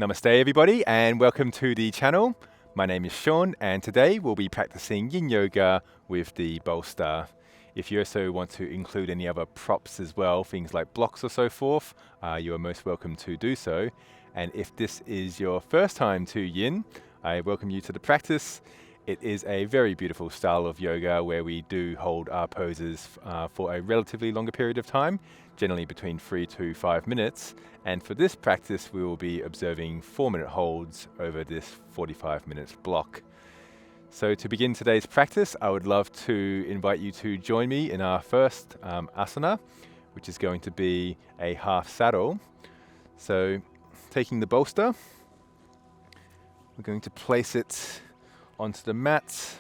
Namaste everybody and welcome to the channel. My name is Sean and today we'll be practicing yin yoga with the Bolster. If you also want to include any other props as well, things like blocks or so forth, you are most welcome to do so. And if this is your first time to yin, I welcome you to the practice. It is a very beautiful style of yoga where we do hold our poses for a relatively longer period of time, generally between 3 to 5 minutes. And for this practice, we will be observing 4-minute holds over this 45 minutes block. So to begin today's practice, I would love to invite you to join me in our first asana, which is going to be a half saddle. So taking the bolster, we're going to place it onto the mat,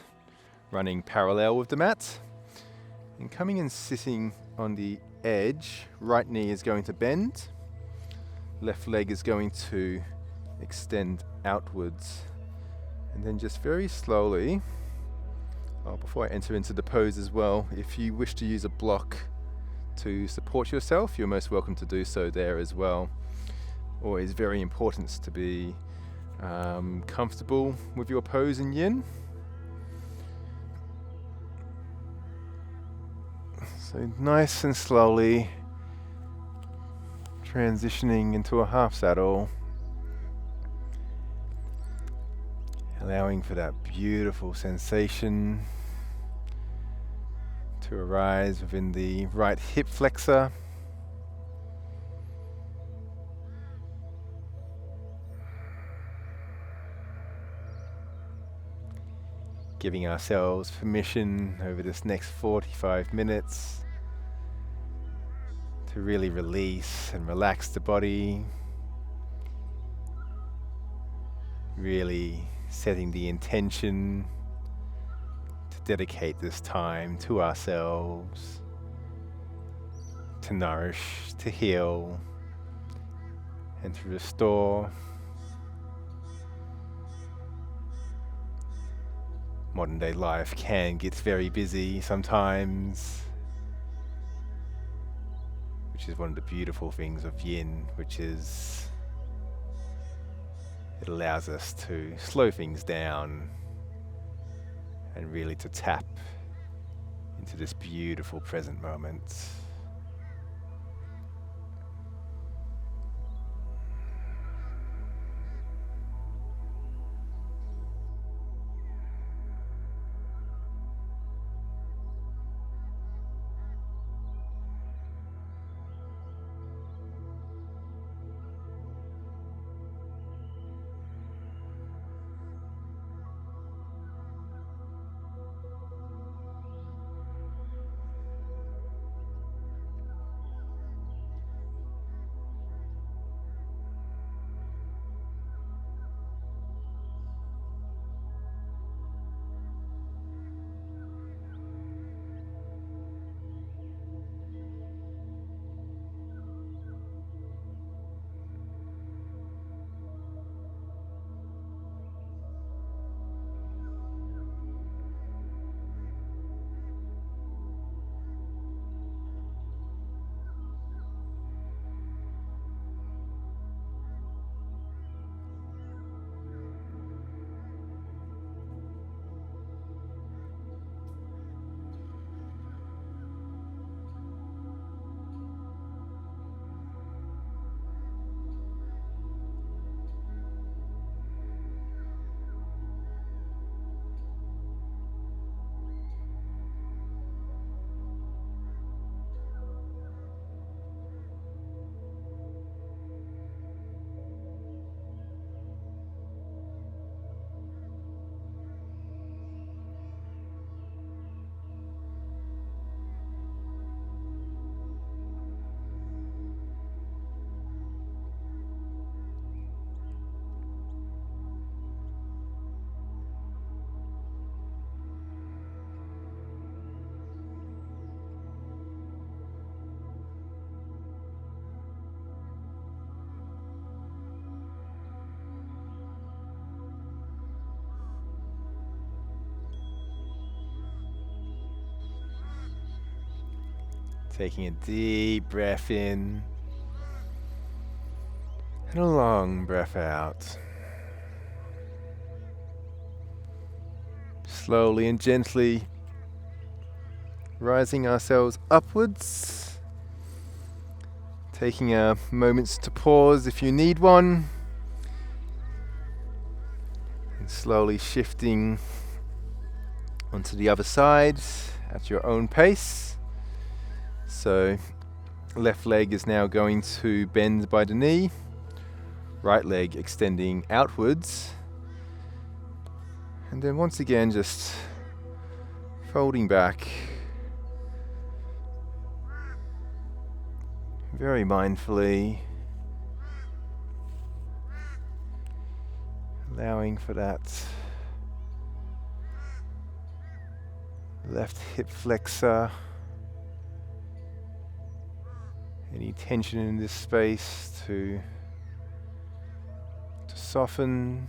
running parallel with the mat, and coming and sitting on the edge. Right knee is going to bend, left leg is going to extend outwards, and then just very slowly, before I enter into the pose as well, if you wish to use a block to support yourself, you're most welcome to do so there as well. Always very important to be comfortable with your pose in yin. So nice and slowly transitioning into a half saddle, allowing for that beautiful sensation to arise within the right hip flexor. Giving ourselves permission over this next 45 minutes to really release and relax the body, really setting the intention to dedicate this time to ourselves, to nourish, to heal, and to restore. Modern day life can get very busy sometimes, which is one of the beautiful things of yin, which is it allows us to slow things down and really to tap into this beautiful present moment. Taking a deep breath in And a long breath out. Slowly and gently rising ourselves upwards. Taking a moment to pause if you need one. And slowly shifting onto the other side at your own pace. So left leg is now going to bend by the knee. Right leg extending outwards. And then once again just folding back. Very mindfully. Allowing for that left hip flexor. Any tension in this space to soften.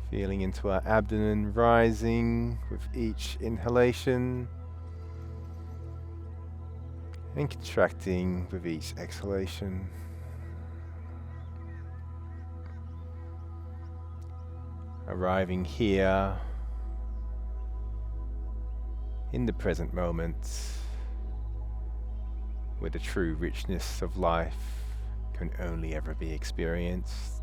Feeling into our abdomen rising with each inhalation and contracting with each exhalation. Arriving here in the present moment where the true richness of life can only ever be experienced.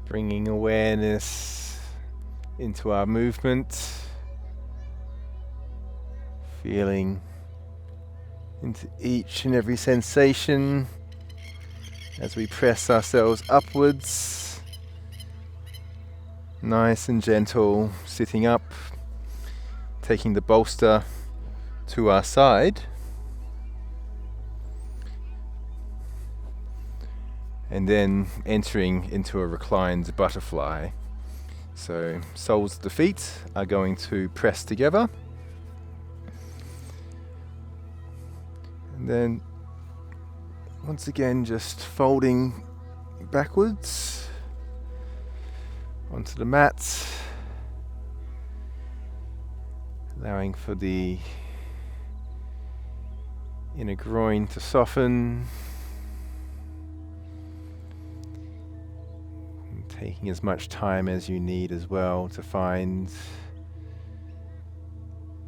Bringing awareness into our movement, feeling into each and every sensation as we press ourselves upwards, nice and gentle, sitting up, taking the bolster to our side. And then entering into a reclined butterfly. So soles of the feet are going to press together. And then once again just folding backwards onto the mat. Allowing for the inner groin to soften. Taking as much time as you need as well to find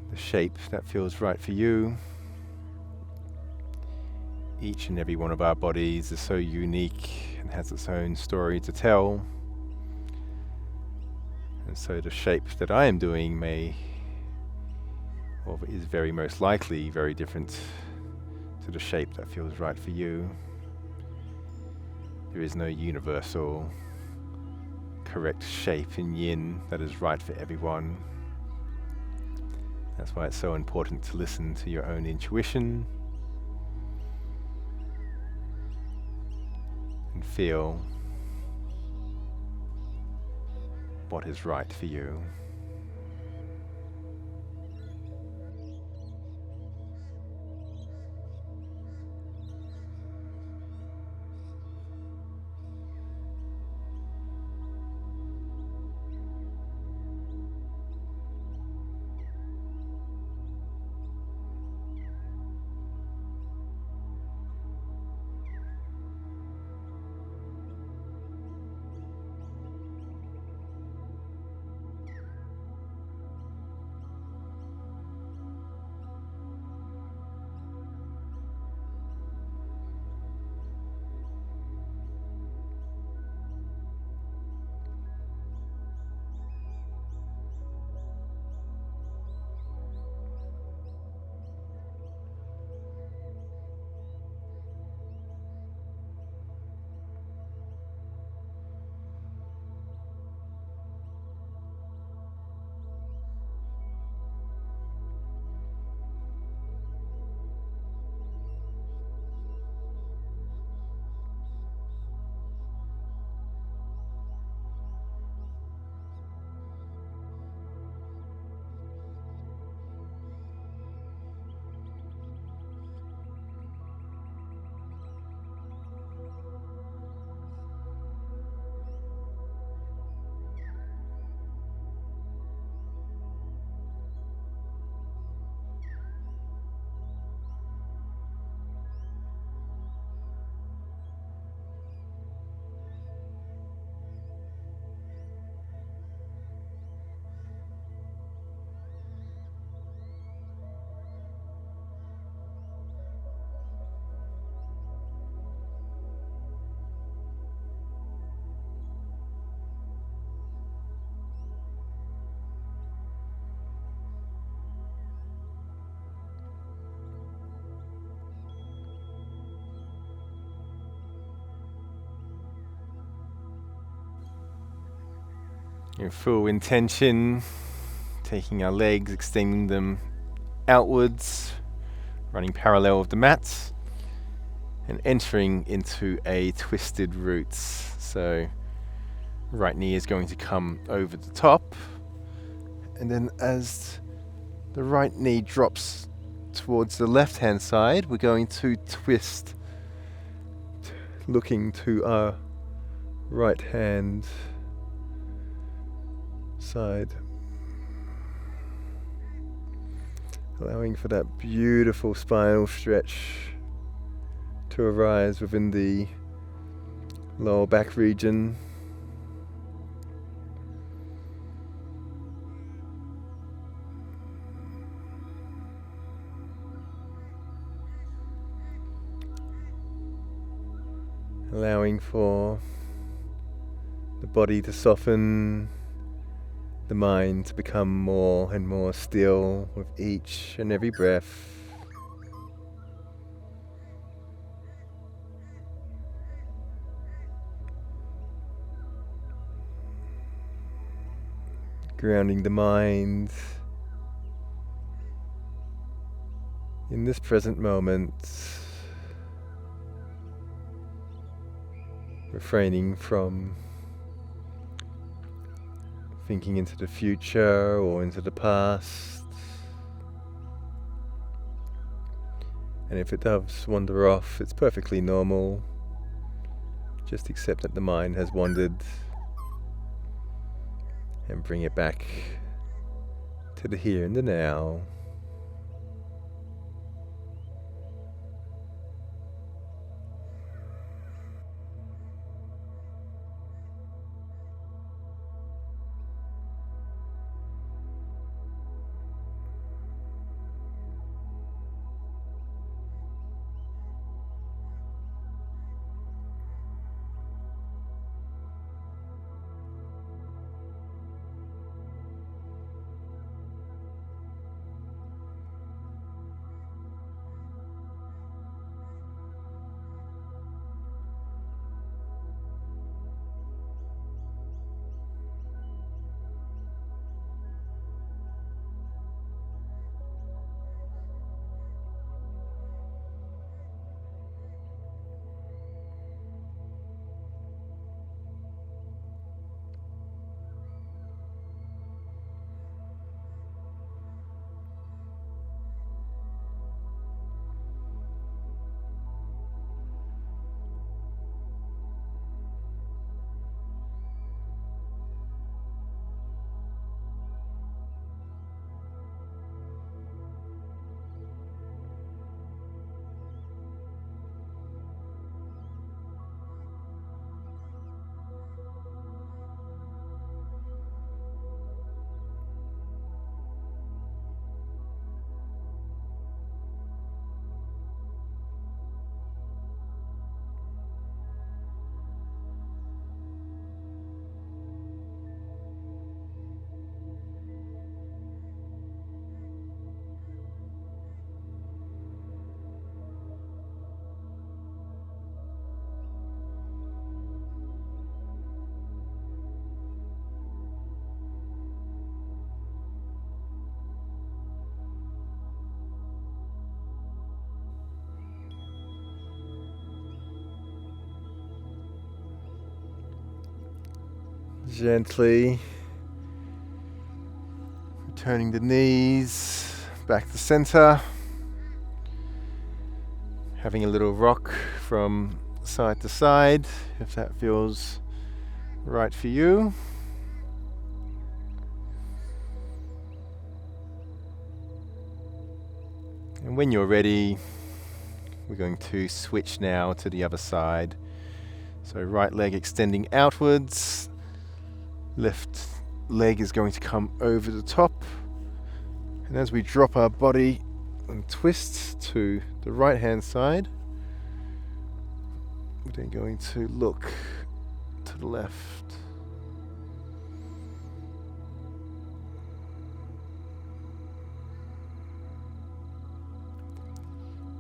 the shape that feels right for you. Each and every one of our bodies is so unique and has its own story to tell. And so the shape that I am doing is very most likely very different to the shape that feels right for you. There is no universal correct shape in yin that is right for everyone. That's why it's so important to listen to your own intuition and feel what is right for you. In full intention, taking our legs, extending them outwards, running parallel with the mat, and entering into a twisted roots. So right knee is going to come over the top, and then as the right knee drops towards the left hand side, we're going to twist, looking to our right hand side, allowing for that beautiful spinal stretch to arise within the lower back region. Allowing for the body to soften, the mind to become more and more still with each and every breath. Grounding the mind in this present moment, refraining from thinking into the future or into the past. And if it does wander off, it's perfectly normal. Just accept that the mind has wandered and bring it back to the here and the now. Gently turning the knees back to center, having a little rock from side to side if that feels right for you. And when you're ready, we're going to switch now to the other side. So right leg extending outwards, left leg is going to come over the top, and as we drop our body and twist to the right hand side, we're then going to look to the left.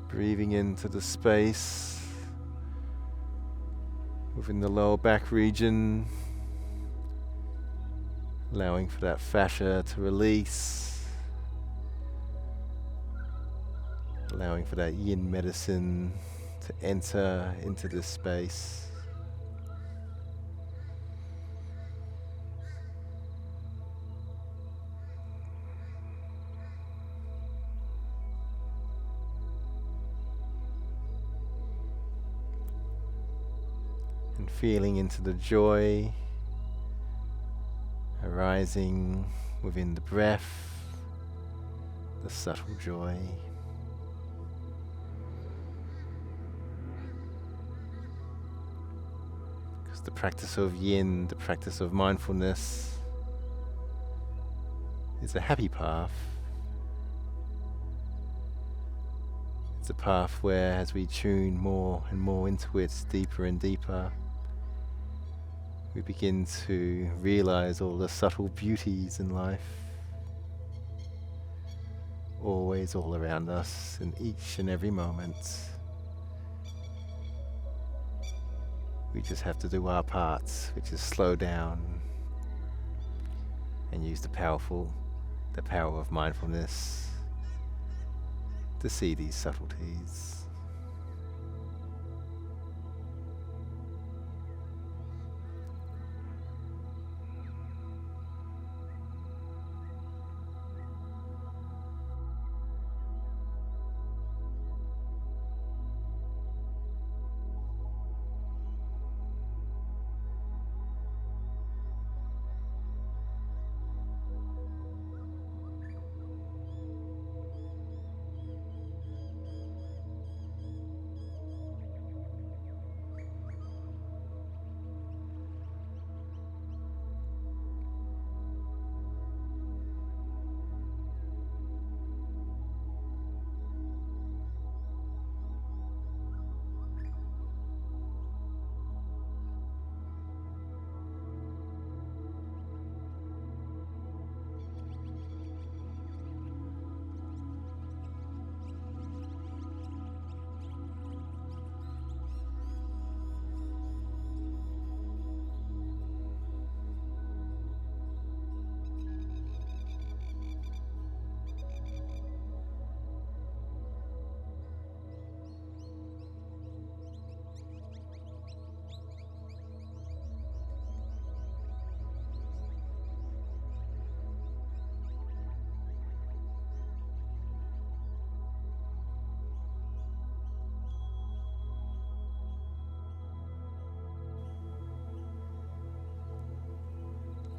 Breathing into the space within the lower back region, allowing for that fascia to release, allowing for that yin medicine to enter into this space. And feeling into the joy arising within the breath, the subtle joy. Because the practice of yin, the practice of mindfulness, is a happy path. It's a path where, as we tune more and more into it, deeper and deeper, we begin to realize all the subtle beauties in life, always all around us in each and every moment. We just have to do our part, which is slow down and use the power of mindfulness to see these subtleties.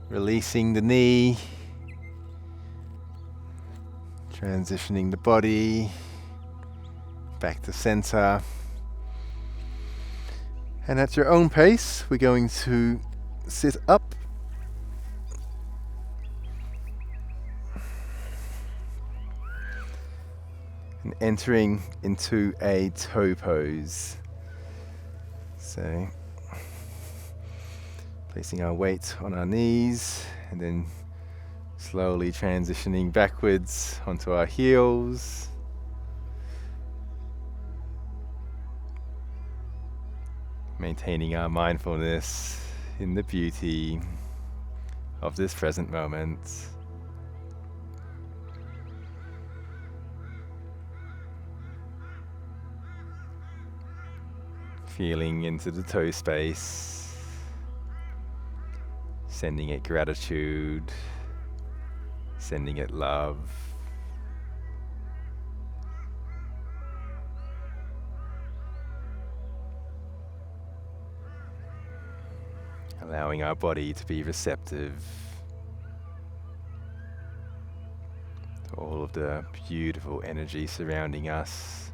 Releasing the knee, transitioning the body back to center. And at your own pace, we're going to sit up. And entering into a toe pose. So, placing our weight on our knees and then slowly transitioning backwards onto our heels. Maintaining our mindfulness in the beauty of this present moment. Feeling into the toe space. Sending it gratitude, sending it love. Allowing our body to be receptive to all of the beautiful energy surrounding us,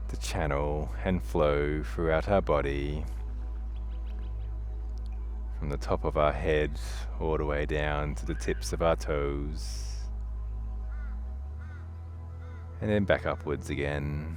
to channel and flow throughout our body, from the top of our head all the way down to the tips of our toes, and then back upwards again.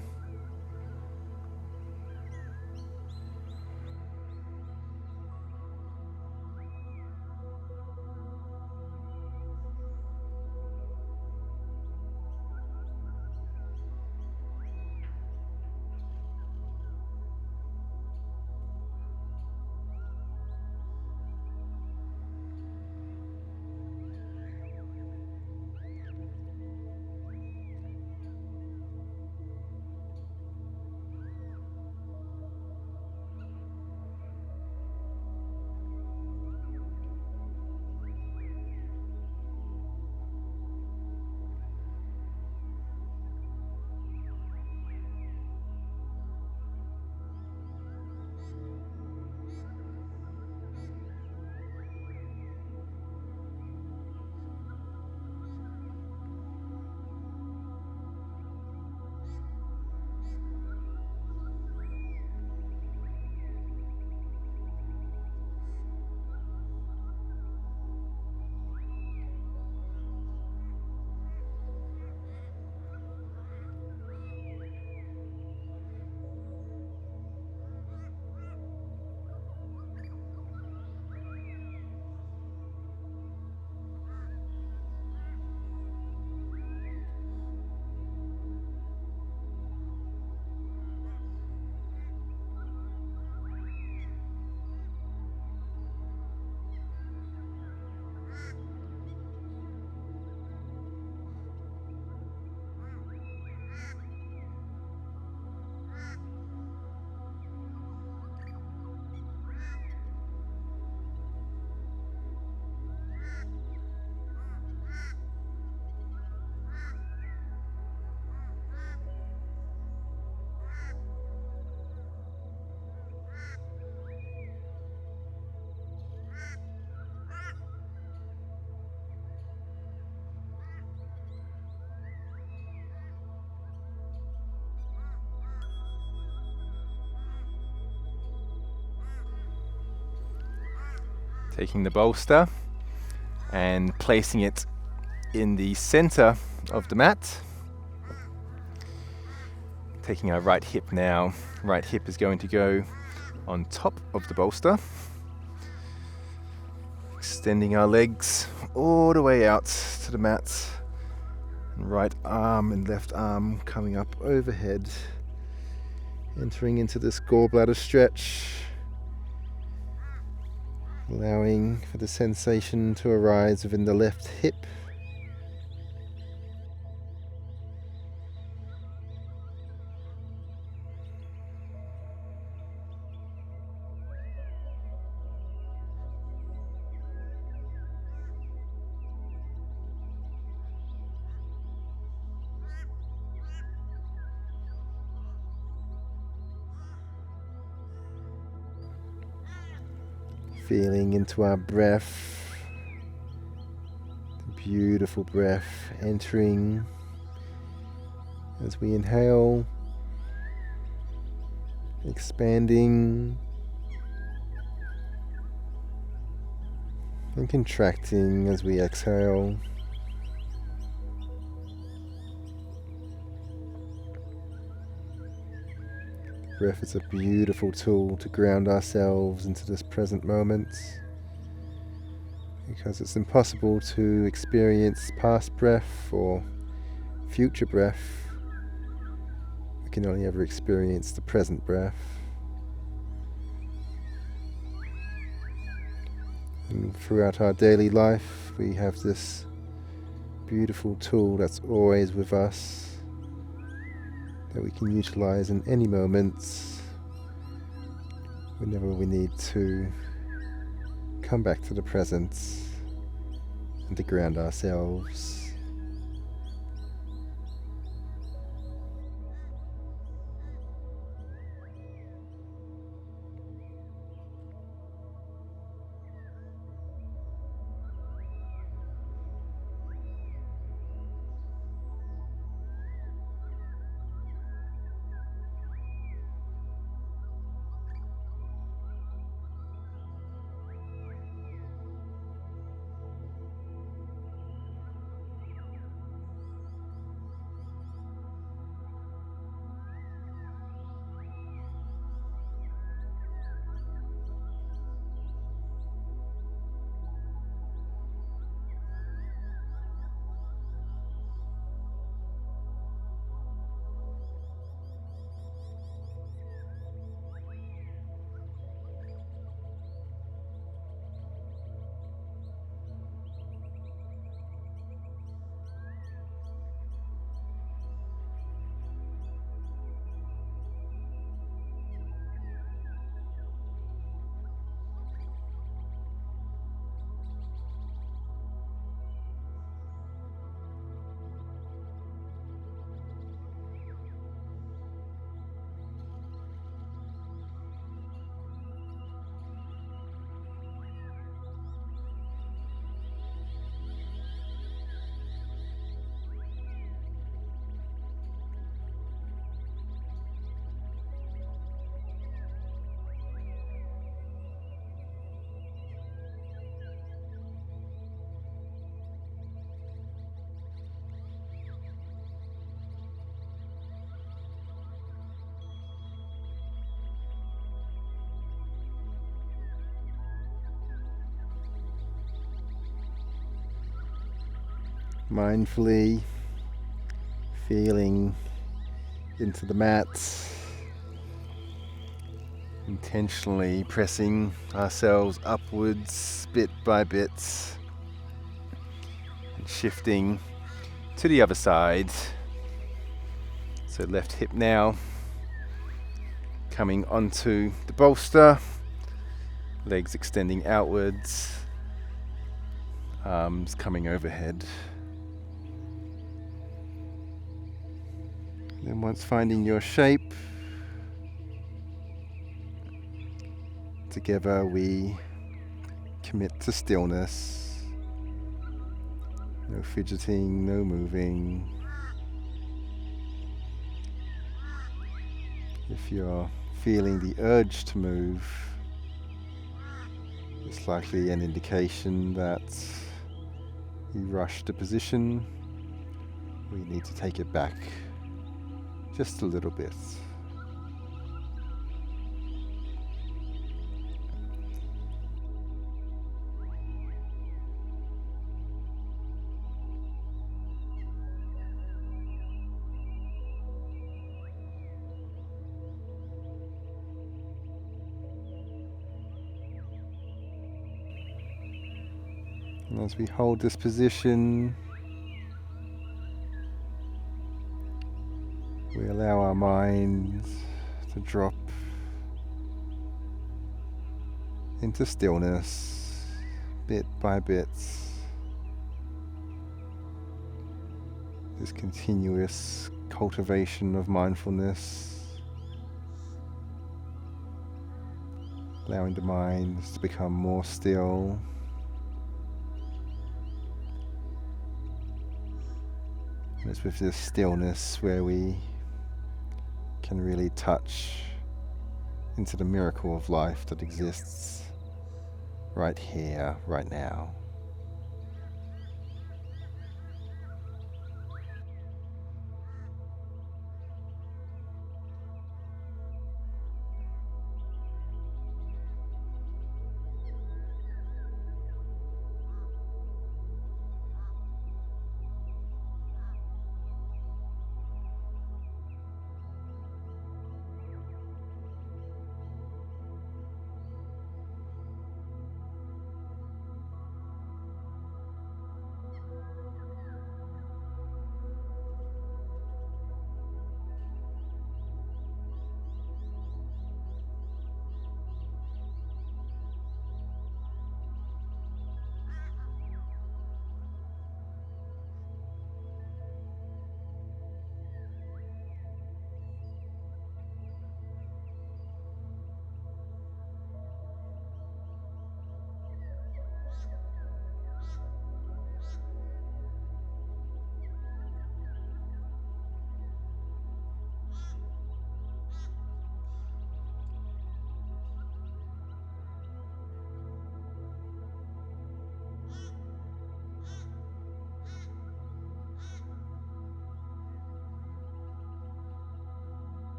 Taking the bolster and placing it in the center of the mat. Taking our right hip now. Right hip is going to go on top of the bolster. Extending our legs all the way out to the mat. And right arm and left arm coming up overhead. Entering into this gallbladder stretch. Allowing for the sensation to arise within the left hip. Feeling into our breath, the beautiful breath entering as we inhale, expanding and contracting as we exhale. Breath is a beautiful tool to ground ourselves into this present moment, because it's impossible to experience past breath or future breath. We can only ever experience the present breath. And throughout our daily life, we have this beautiful tool that's always with us, that we can utilize in any moment, whenever we need to come back to the present and to ground ourselves. Mindfully feeling into the mat, intentionally pressing ourselves upwards bit by bit and shifting to the other side. So left hip now coming onto the bolster, legs extending outwards, arms coming overhead. Then once finding your shape, together we commit to stillness. No fidgeting, no moving. If you're feeling the urge to move, it's likely an indication that you rushed a position. We need to take it back just a little bit. And as we hold this position, we allow our minds to drop into stillness bit by bit. This continuous cultivation of mindfulness, allowing the minds to become more still. And it's with this stillness where we can really touch into the miracle of life that exists right here, right now.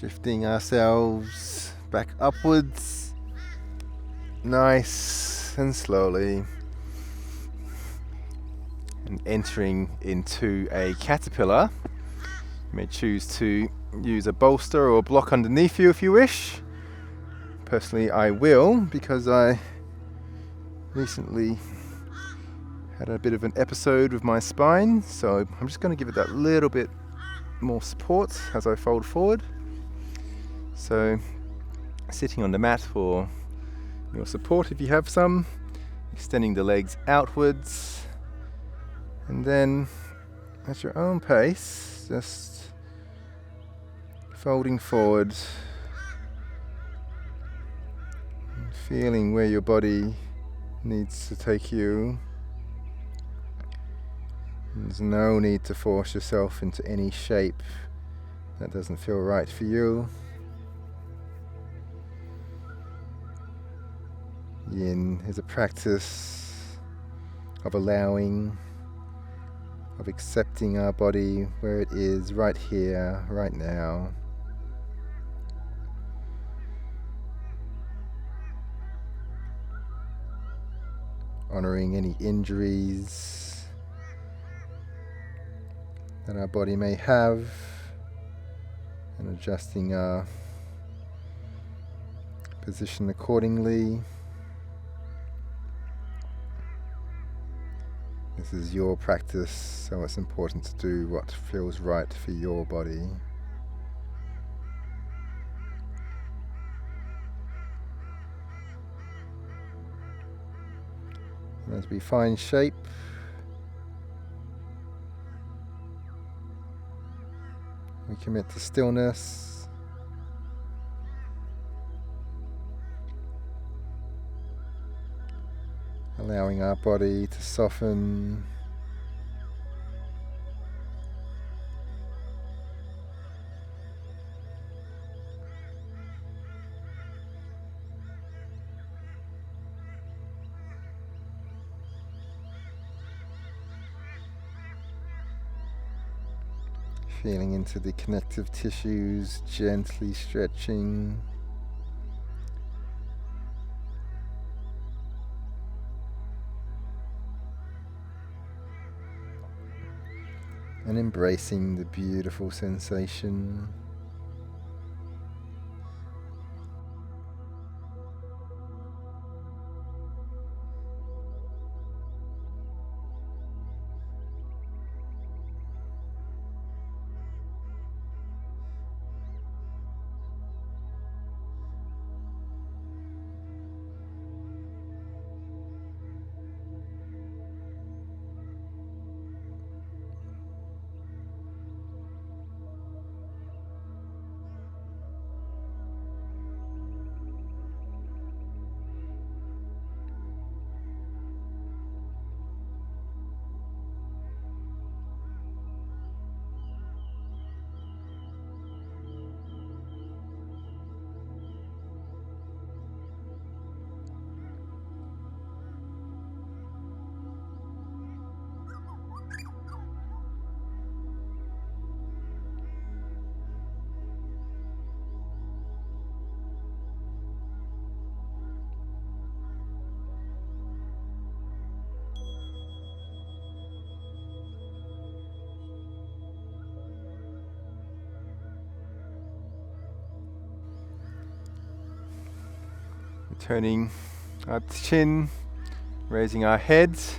Shifting ourselves back upwards, nice and slowly, and entering into a caterpillar. You may choose to use a bolster or a block underneath you if you wish. Personally, I will, because I recently had a bit of an episode with my spine, so I'm just going to give it that little bit more support as I fold forward. So sitting on the mat for your support if you have some, extending the legs outwards, and then at your own pace, just folding forward, feeling where your body needs to take you. There's no need to force yourself into any shape that doesn't feel right for you. Yin is a practice of allowing, of accepting our body where it is, right here, right now. Honoring any injuries that our body may have, and adjusting our position accordingly. This is your practice, so it's important to do what feels right for your body. And as we find shape, we commit to stillness. Allowing our body to soften. Feeling into the connective tissues, gently stretching. And embracing the beautiful sensation. Turning our chin, raising our heads,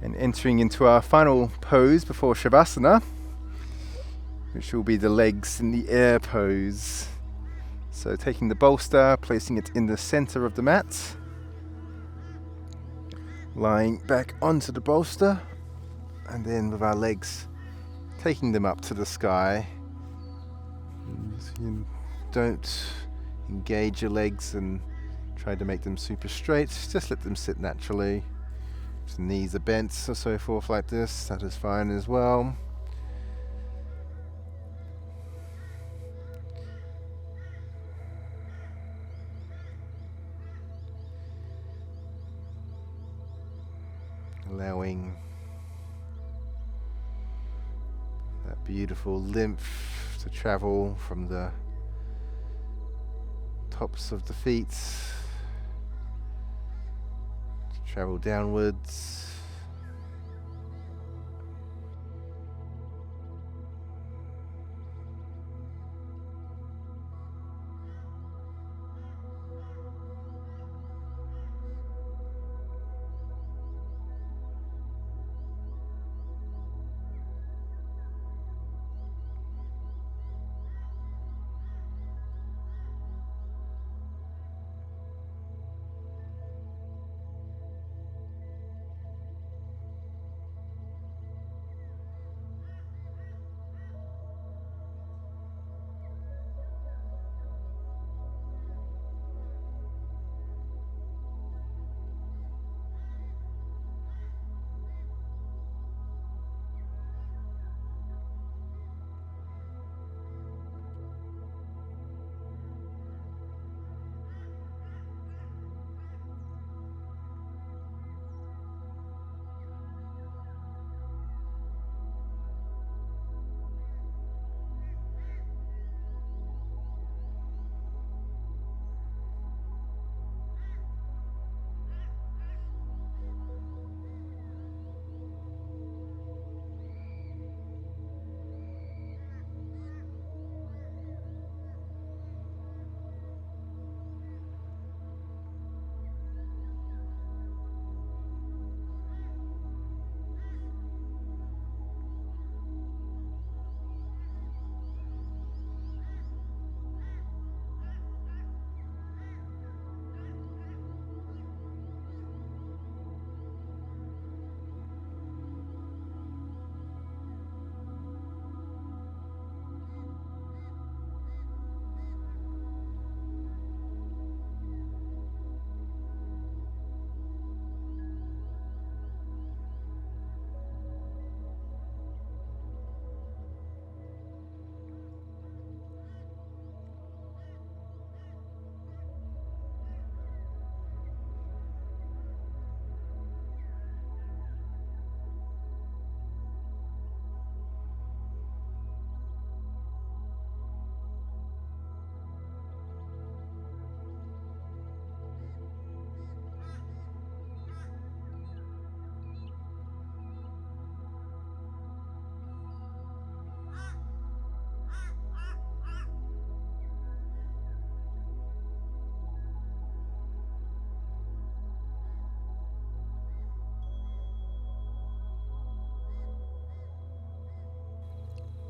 and entering into our final pose before Shavasana, which will be the legs in the air pose. So taking the bolster, placing it in the center of the mat, lying back onto the bolster, and then with our legs taking them up to the sky. So you don't engage your legs and try to make them super straight, just let them sit naturally. If the knees are bent or so forth like this, that is fine as well. Allowing that beautiful lymph to travel from the tops of the feet, to travel downwards.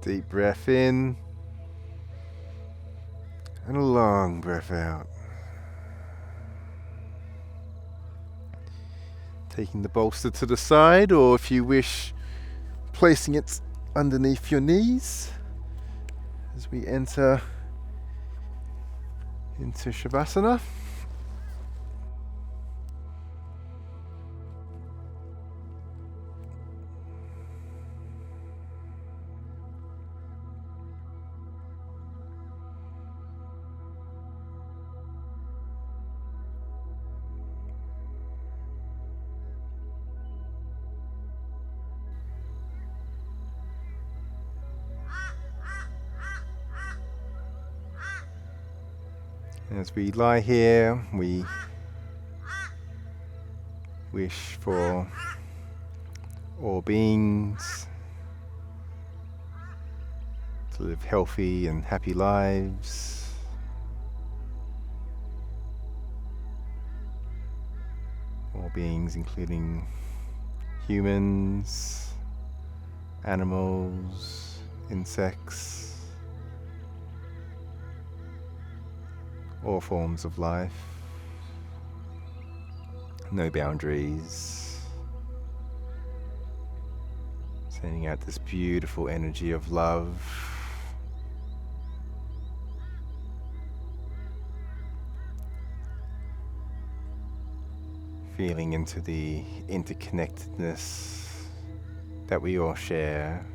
Deep breath in and a long breath out. Taking the bolster to the side, or if you wish, placing it underneath your knees as we enter into Shavasana. As we lie here, we wish for all beings to live healthy and happy lives. All beings, including humans, animals, insects, all forms of life, no boundaries, sending out this beautiful energy of love, feeling into the interconnectedness that we all share.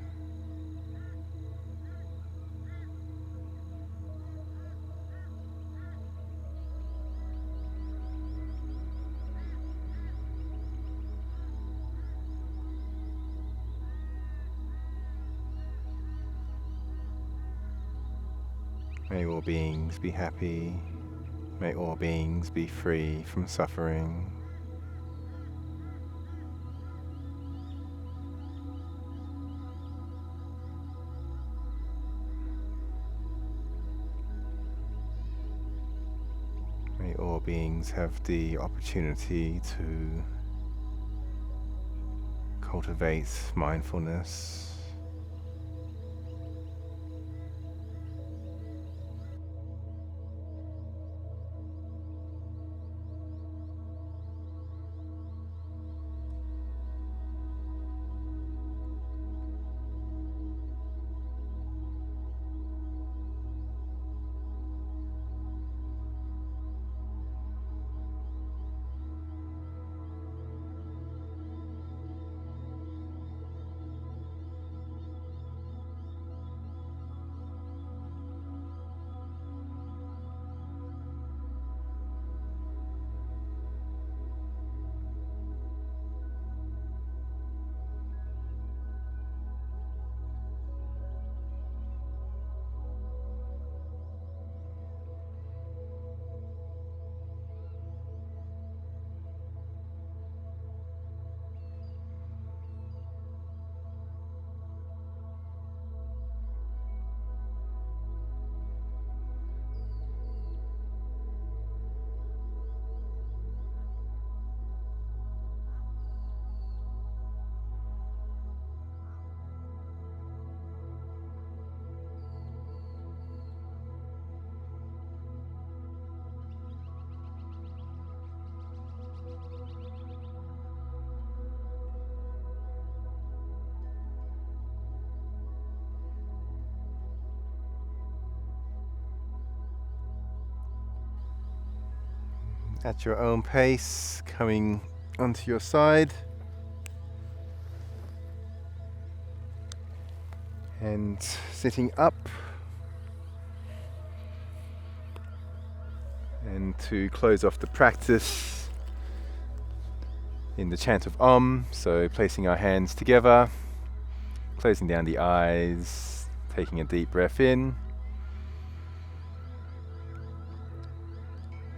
May all beings be happy. May all beings be free from suffering. May all beings have the opportunity to cultivate mindfulness. At your own pace, coming onto your side and sitting up. And to close off the practice in the chant of Om, so placing our hands together, closing down the eyes, taking a deep breath in,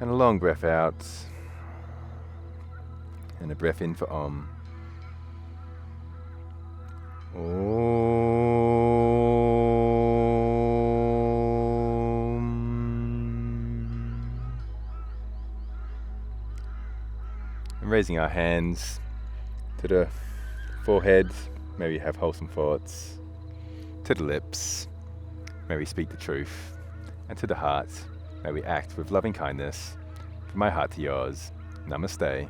and a long breath out, and a breath in for Om. And raising our hands to the forehead, may we have wholesome thoughts. To the lips, may we speak the truth. And to the heart, may we act with loving kindness. From my heart to yours, Namaste.